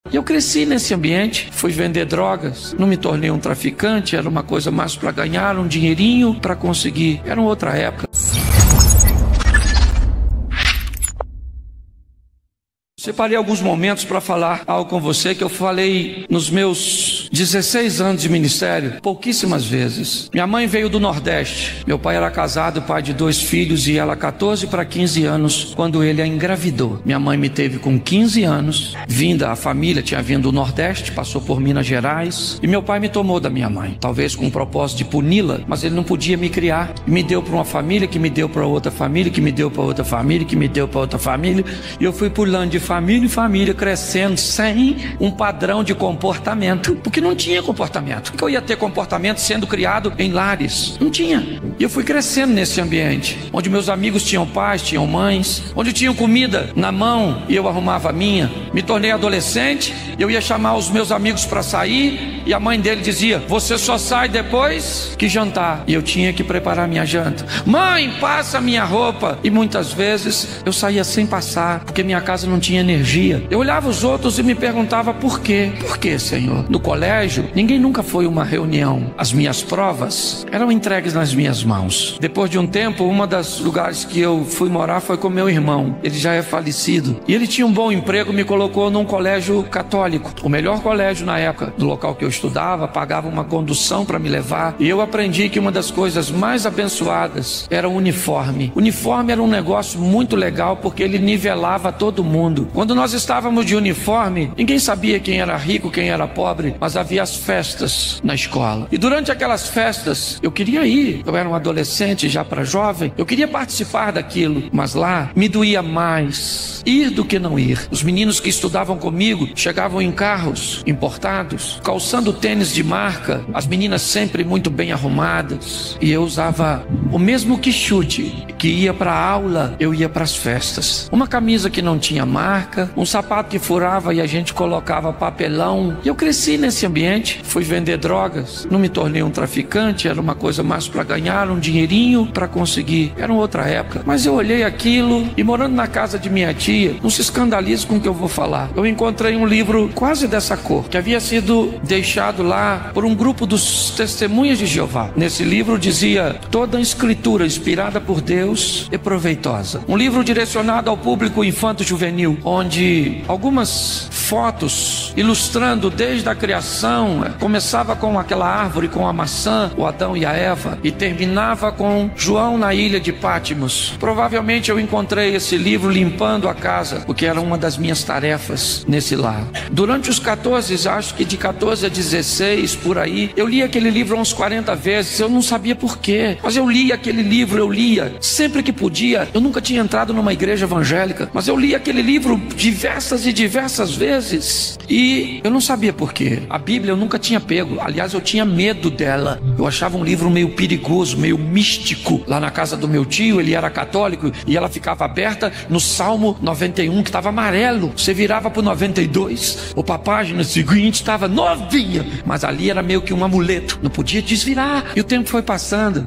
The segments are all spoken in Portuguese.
E eu cresci nesse ambiente, fui vender drogas, não me tornei um traficante, era uma coisa mais para ganhar um dinheirinho, para conseguir, era uma outra época. Separei alguns momentos para falar algo com você que eu falei nos meus 16 anos de ministério, pouquíssimas vezes. Minha mãe veio do Nordeste, meu pai era casado, pai de 2 filhos e ela 14 para 15 anos quando ele a engravidou. Minha mãe me teve com 15 anos, a família tinha vindo do Nordeste, passou por Minas Gerais e meu pai me tomou da minha mãe, talvez com o propósito de puni-la, mas ele não podia me criar. Me deu para uma família, que me deu para outra família, que me deu para outra família, que me deu para outra família, e eu fui pulando de família em família, crescendo sem um padrão de comportamento, porque não tinha comportamento. Porque eu ia ter comportamento sendo criado em lares? Não tinha. E eu fui crescendo nesse ambiente, onde meus amigos tinham pais, tinham mães, onde tinham comida na mão e eu arrumava a minha. Me tornei adolescente, eu ia chamar os meus amigos para sair e a mãe dele dizia: você só sai depois que jantar. E eu tinha que preparar minha janta. Mãe, passa a minha roupa. E muitas vezes eu saía sem passar, porque minha casa não tinha energia. Eu olhava os outros e me perguntava por quê? Por quê, Senhor? No colégio, ninguém nunca foi uma reunião. As minhas provas eram entregues nas minhas mãos. Depois de um tempo, uma das lugares que eu fui morar foi com meu irmão. Ele já é falecido. E ele tinha um bom emprego, me colocou num colégio católico. O melhor colégio na época, do local que eu estudava, pagava uma condução para me levar. E eu aprendi que uma das coisas mais abençoadas era o uniforme. O uniforme era um negócio muito legal porque ele nivelava todo mundo. Quando nós estávamos de uniforme, ninguém sabia quem era rico, quem era pobre, mas havia as festas na escola. E durante aquelas festas, eu queria ir. Eu era um adolescente, já para jovem. Eu queria participar daquilo, mas lá me doía mais ir do que não ir. Os meninos que estudavam comigo chegavam em carros importados, calçando tênis de marca, as meninas sempre muito bem arrumadas. E eu usava o mesmo quichute, que ia para a aula, eu ia para as festas. Uma camisa que não tinha marca, um sapato que furava e a gente colocava papelão. E eu cresci nesse ambiente, fui vender drogas, não me tornei um traficante, era uma coisa mais para ganhar um dinheirinho, para conseguir, era uma outra época. Mas eu olhei aquilo e morando na casa de minha tia, não se escandalize com o que eu vou falar, eu encontrei um livro quase dessa cor, que havia sido deixado lá por um grupo dos Testemunhas de Jeová. Nesse livro dizia: toda a escritura inspirada por Deus é proveitosa. Um livro direcionado ao público infanto-juvenil, onde algumas fotos ilustrando desde a criação, começava com aquela árvore com a maçã, o Adão e a Eva, e terminava com João na ilha de Pátimos. Provavelmente eu encontrei esse livro limpando a casa, porque era uma das minhas tarefas nesse lar. Durante os 14, acho que de 14 a 16 por aí, eu li aquele livro uns 40 vezes, eu não sabia por quê, mas eu li aquele livro, eu lia sempre que podia. Eu nunca tinha entrado numa igreja evangélica, mas eu li aquele livro diversas e diversas vezes e eu não sabia por quê. A Bíblia eu nunca tinha pego, aliás eu tinha medo dela. Eu achava um livro meio perigoso, meio místico. Lá na casa do meu tio, ele era católico e ela ficava aberta no Salmo 91, que estava amarelo. Você virava para o 92, ou para a página seguinte estava novinha, mas ali era meio que um amuleto, não podia desvirar. E o tempo foi passando,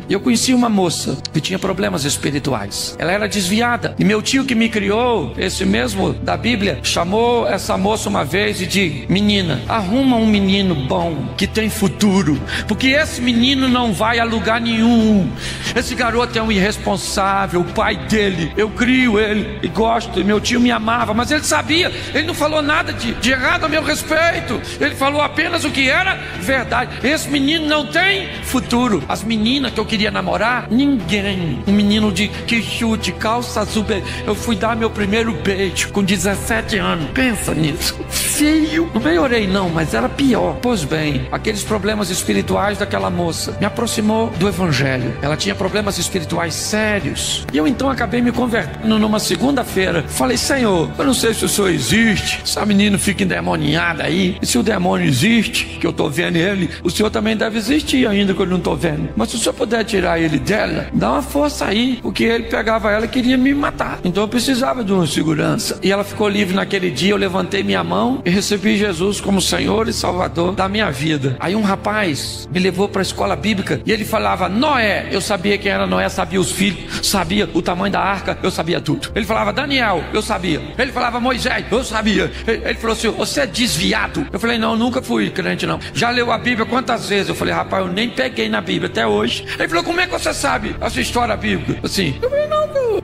e eu conheci uma moça que tinha problemas espirituais. Ela era desviada e meu tio que me criou, esse mesmo da Bíblia, chamou essa moça uma vez e disse: menina, arruma um menino bom, que tem futuro, porque esse menino não vai a lugar nenhum. Esse garoto é um irresponsável, o pai dele, eu crio ele e gosto, e meu tio me amava, mas ele sabia, ele não falou nada de errado a meu respeito, ele falou apenas o que era verdade. Esse menino não tem futuro. As meninas que eu queria namorar, ninguém. Um menino de quichute, calça azul, eu fui dar meu primeiro beijo com 17 anos, pensa nisso, feio. Não melhorei não, mas era pior. Pois bem, aqueles problemas espirituais daquela moça me aproximou do evangelho. Ela tinha problemas espirituais sérios e eu então acabei me convertendo numa segunda-feira. Falei: Senhor, eu não sei se o Senhor existe, essa menina fica endemoniada aí, e se o demônio existe, que eu tô vendo ele, o Senhor também deve existir ainda que eu não tô vendo, mas se o Senhor puder tirar ele dela, dá uma uma força aí, porque ele pegava ela e queria me matar. Então eu precisava de uma segurança. E ela ficou livre naquele dia. Eu levantei minha mão e recebi Jesus como Senhor e Salvador da minha vida. Aí um rapaz me levou para a escola bíblica e ele falava Noé. Eu sabia quem era Noé, sabia os filhos, sabia o tamanho da arca, eu sabia tudo. Ele falava Daniel, eu sabia. Ele falava Moisés, eu sabia. Ele falou assim, você é desviado. Eu falei, não, nunca fui crente não. Já leu a Bíblia quantas vezes? Eu falei, rapaz, eu nem peguei na Bíblia até hoje. Ele falou, como é que você sabe a sua história bíblica? Assim, eu falei, não,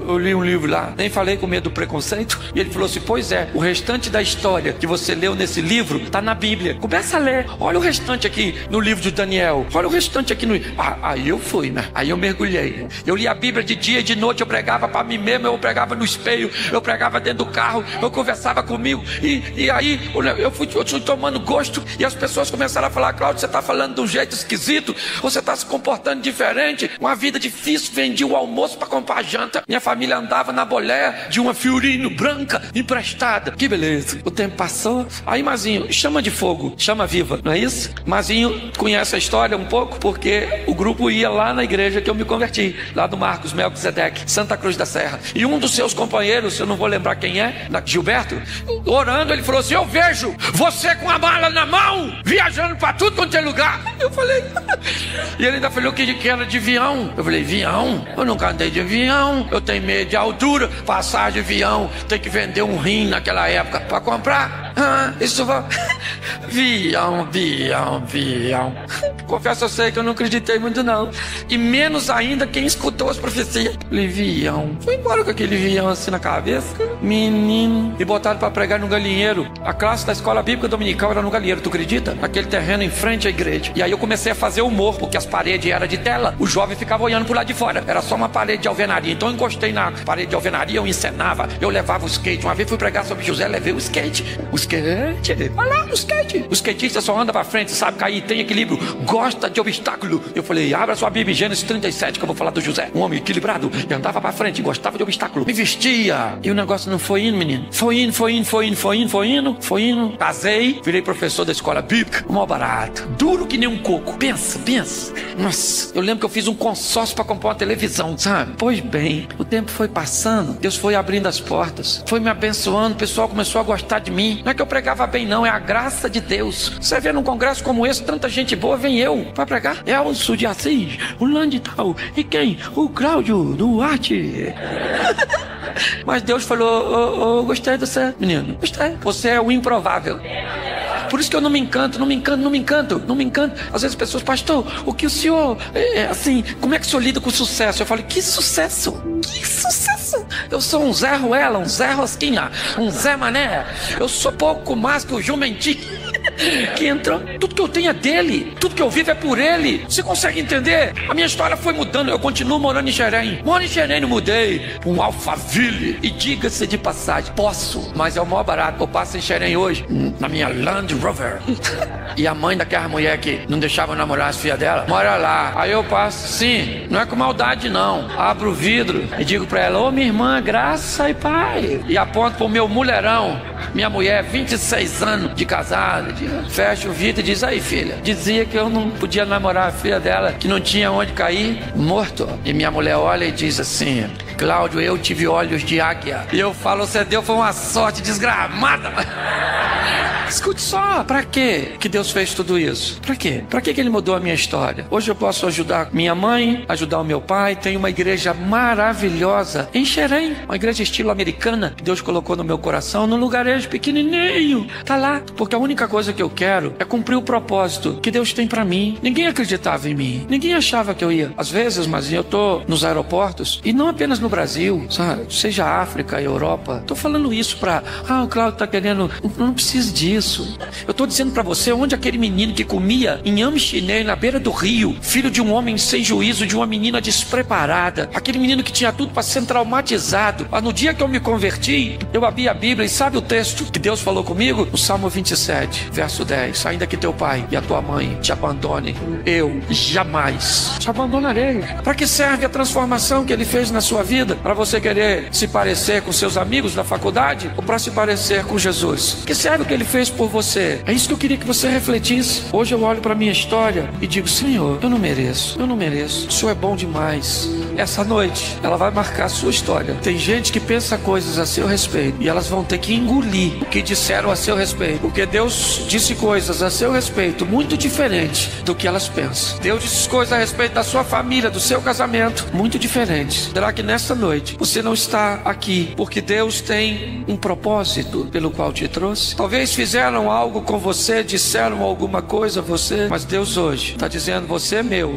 eu li um livro lá, nem falei com medo do preconceito. E ele falou assim, pois é, o restante da história que você leu nesse livro está na Bíblia. Começa a ler, olha o restante aqui no livro de Daniel, olha o restante aqui no... Aí eu fui, né? Aí eu mergulhei. Eu li a Bíblia de dia e de noite, eu pregava para mim mesmo, eu pregava no espelho, eu pregava dentro do carro, eu conversava comigo. E aí eu fui tomando gosto e as pessoas começaram a falar, Cláudio, você está falando de um jeito esquisito, você está se comportando diferente, uma vida difícil, vendi o almoço para comprar janta, minha família andava na boleia de uma Fiorino branca emprestada. Que beleza. O tempo passou, aí Mazinho, chama de fogo, chama viva, não é isso? Mazinho conhece a história um pouco, porque o grupo ia lá na igreja que eu me converti, lá do Marcos Melquisedeque, Santa Cruz da Serra, e um dos seus companheiros, eu não vou lembrar quem é, Gilberto, orando, ele falou assim, eu vejo você com a mala na mão, viajando para tudo quanto é lugar. Eu falei, e ele ainda falou que era de avião. Eu falei, avião? Eu nunca andei de avião, eu tenho medo de altura, passar de avião, tem que vender um rim naquela época para comprar. Isso vai... Avião. Confesso, eu sei que eu não acreditei muito não, e menos ainda quem escutou as profecias. Falei, avião. Fui embora com aquele avião assim na cabeça, menino, e botaram para pregar no galinheiro. A classe da escola bíblica dominical era no galinheiro, tu acredita? Aquele terreno em frente à igreja. E aí eu comecei a fazer humor, porque as paredes eram de tela, o jovem ficava olhando pro lado de fora, era só uma parede de alvenaria. Então eu encostei na parede de alvenaria, eu encenava, eu levava o skate. Uma vez fui pregar sobre José, levei o skate. Olha lá, o skate. O skatista só anda pra frente, sabe cair, tem equilíbrio, gosta de obstáculo. Eu falei, abra sua Bíblia, Gênesis 37, que eu vou falar do José. Um homem equilibrado, e andava pra frente, gostava de obstáculo, me vestia. E o negócio não foi indo, menino. Foi indo. Casei, virei professor da escola bíblica, o maior barato, duro que nem um coco. Pensa. Nossa, eu lembro que eu fiz um consórcio pra comprar uma televisão, sabe? Pois bem, o tempo foi passando, Deus foi abrindo as portas, foi me abençoando, o pessoal começou a gostar de mim. Não é que eu pregava bem não, é a graça de Deus. Você vê num congresso como esse, tanta gente boa, vem eu pra pregar. É o Sul de Assis, o Landtal, e quem? O Cláudio Duarte. Mas Deus falou, gostei de você, menino, gostei. Você é o improvável. Por isso que eu não me encanto. Às vezes as pessoas, pastor, o que o senhor, assim, como é que o senhor lida com o sucesso? Eu falo, que sucesso? Eu sou um Zé Ruela, um Zé Rosquinha, um Zé Mané. Eu sou pouco mais que o Jumentinho que entrou. Tudo que eu tenho é dele, tudo que eu vivo é por ele. Você consegue entender? A minha história foi mudando, eu continuo morando em Xerém. Moro em Xerém, não mudei para um Alphaville. E diga-se de passagem, posso, mas é o maior barato. Eu passo em Xerém hoje, na minha Land Rover. E a mãe daquela mulher que não deixava eu namorar as filhas dela, mora lá. Aí eu passo, sim, não é com maldade não. Abro o vidro e digo pra ela, ô minha irmã, graça e pai. E aponto pro meu mulherão, minha mulher, 26 anos de casada. Fecha o vidro e diz, aí filha, dizia que eu não podia namorar a filha dela, que não tinha onde cair, morto. E minha mulher olha e diz assim, Cláudio, eu tive olhos de águia. E eu falo, você deu, foi uma sorte desgramada. Escute só, pra quê que Deus fez tudo isso? Pra quê? Pra que Ele mudou a minha história? Hoje eu posso ajudar minha mãe, ajudar o meu pai. Tem uma igreja maravilhosa em Xerém, uma igreja estilo americana que Deus colocou no meu coração, num lugarejo pequenininho. Tá lá, porque a única coisa que eu quero é cumprir o propósito que Deus tem pra mim. Ninguém acreditava em mim, ninguém achava que eu ia. Às vezes, mas eu tô nos aeroportos, e não apenas no Brasil, sabe? Seja África, Europa. Tô falando isso pra, o Cláudio tá querendo, não precisa disso. Eu tô dizendo pra você, onde aquele menino que comia inhame chinês na beira do rio, filho de um homem sem juízo, de uma menina despreparada, aquele menino que tinha tudo para ser traumatizado. No dia que eu me converti, eu abri a Bíblia e sabe o texto que Deus falou comigo? No Salmo 27, verso 10, ainda que teu pai e a tua mãe te abandonem, eu jamais te abandonarei. Para que serve a transformação que Ele fez na sua vida? Para você querer se parecer com seus amigos da faculdade ou para se parecer com Jesus? Que serve o que Ele fez fez por você. É isso que eu queria que você refletisse. Hoje eu olho para minha história e digo: Senhor, eu não mereço, eu não mereço. O Senhor é bom demais. Essa noite, ela vai marcar a sua história. Tem gente que pensa coisas a seu respeito e elas vão ter que engolir o que disseram a seu respeito, porque Deus disse coisas a seu respeito muito diferente do que elas pensam. Deus disse coisas a respeito da sua família, do seu casamento, muito diferentes. Será que nesta noite você não está aqui porque Deus tem um propósito pelo qual te trouxe? Talvez fizeram algo com você, disseram alguma coisa a você, mas Deus hoje está dizendo: você é meu.